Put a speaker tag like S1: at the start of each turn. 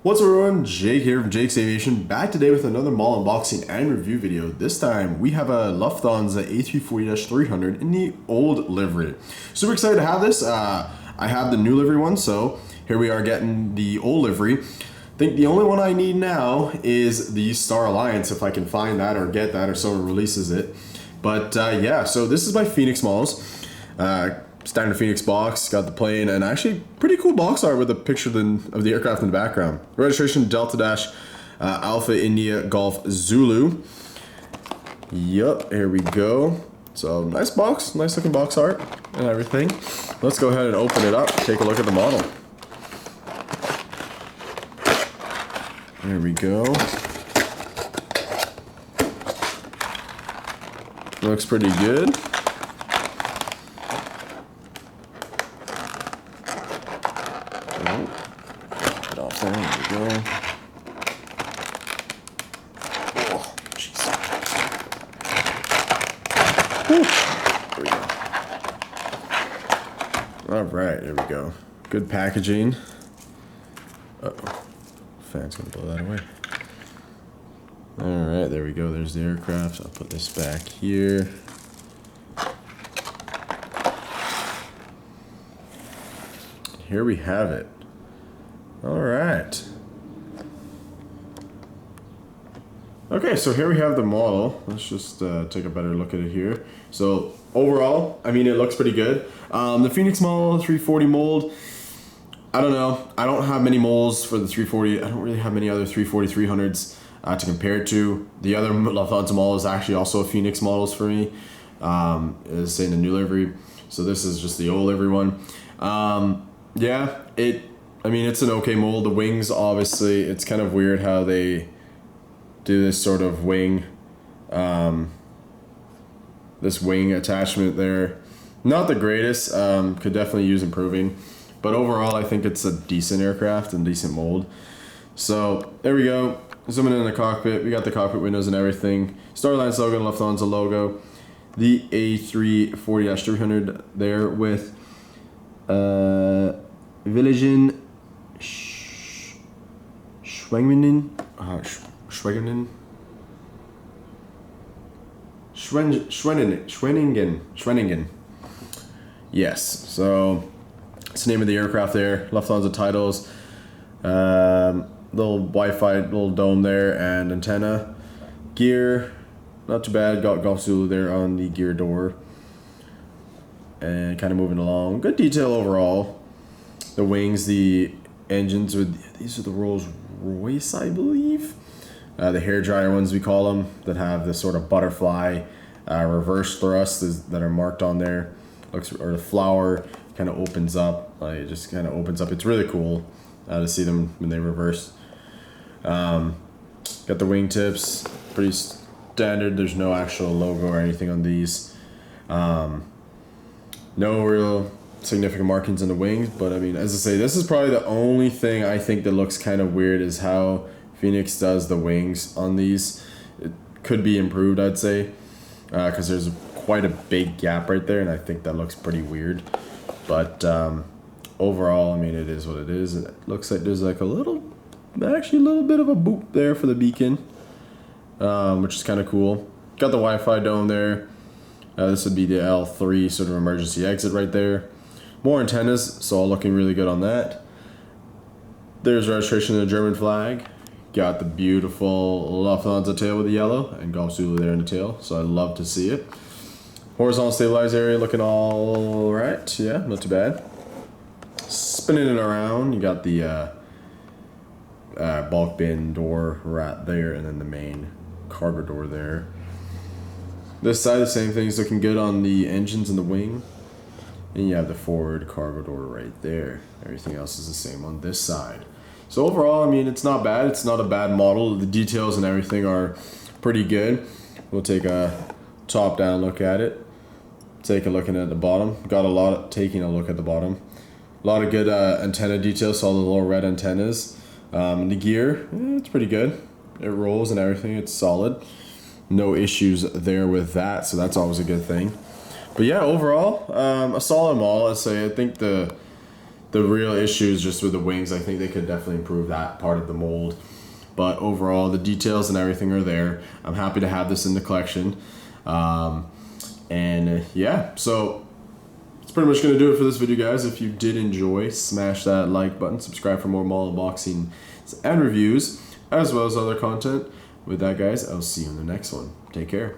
S1: What's up everyone, Jake here from Jake's Aviation, back today with another mall unboxing and review video. This time we have a Lufthansa A340-300 in the old livery. Super excited to have this. I have the new livery one, so here we are getting the old livery. I think the only one I need now is the Star Alliance, if I can find that or get that or someone releases it. But yeah, so this is by Phoenix Malls. Standard Phoenix box, got the plane, and actually pretty cool box art with a picture of the aircraft in the background. Registration Delta Dash Alpha India Golf Zulu. Yup, here we go. So nice box, nice looking box art and everything. Let's go ahead and open it up, take a look at the model. There we go. Looks pretty good. Get off there, there we go. Oh, jeez. There we go. Alright, there we go. Good packaging. Uh-oh. Fan's gonna blow that away. Alright, there we go. There's the aircraft. I'll put this back here. Here we have it. All right. Okay, so here we have the model. Let's just take a better look at it here. So overall, I mean, it looks pretty good. The Phoenix model 340 mold. I don't know. I don't have many molds for the 340. I don't really have many other 340-300s to compare it to. The other Lufthansa model is actually also a Phoenix models for me. Is saying the new livery. So this is just the old livery one. Yeah, I mean, it's an okay mold. The wings, obviously, it's kind of weird how they do this sort of wing, this wing attachment there. Not the greatest, could definitely use improving. But overall, I think it's a decent aircraft and decent mold. So, there we go. Zooming in the cockpit, we got the cockpit windows and everything. Star Alliance logo and Lufthansa logo. The A340-300 there with Aviation Schwenningen. Yes, so it's the name of the aircraft there. Lufthansa titles, little Wi-Fi, little dome there, and antenna. Gear, not too bad. Got Golf Zulu there on the gear door. And kind of moving along. Good detail overall. The wings, the engines, these are the Rolls Royce, I believe. The hair dryer ones, we call them, that have this sort of butterfly reverse thrust that are marked on there. Or the flower kind of opens up. It just kind of opens up. It's really cool to see them when they reverse. Got the wingtips, pretty standard. There's no actual logo or anything on these. No real significant markings in the wings, but I mean, as I say, this is probably the only thing I think that looks kind of weird is how Phoenix does the wings on these. It could be improved, I'd say, because there's quite a big gap right there, and I think that looks pretty weird. But overall, I mean, it is what it is. It looks like there's like actually a little bit of a boop there for the beacon, which is kind of cool. Got the Wi-Fi dome there. This would be the L3 sort of emergency exit right there. More antennas, so all looking really good on that. There's registration of the German flag. Got the beautiful Lufthansa tail with the yellow and Golf Zulu there in the tail, so I love to see it. Horizontal stabilized area looking all right. Yeah, not too bad. Spinning it around, you got the bulk bin door right there, and then the main cargo door there. This side, the same thing's looking good on the engines and the wing. And you have the forward cargo door right there. Everything else is the same on this side. So overall, I mean, it's not bad. It's not a bad model. The details and everything are pretty good. We'll take a top-down look at it. Take a look at the bottom. Taking a look at the bottom. A lot of good antenna details. So all the little red antennas. The gear, it's pretty good. It rolls and everything. It's solid. No issues there with that, so that's always a good thing. But yeah, overall, a solid model. I'd say. I think the The real issue is just with the wings. I think they could definitely improve that part of the mold. But overall, the details and everything are there. I'm happy to have this in the collection. Yeah, so that's pretty much going to do it for this video, guys. If you did enjoy, smash that like button. Subscribe for more mall unboxing and reviews, as well as other content. With that, guys, I'll see you in the next one. Take care.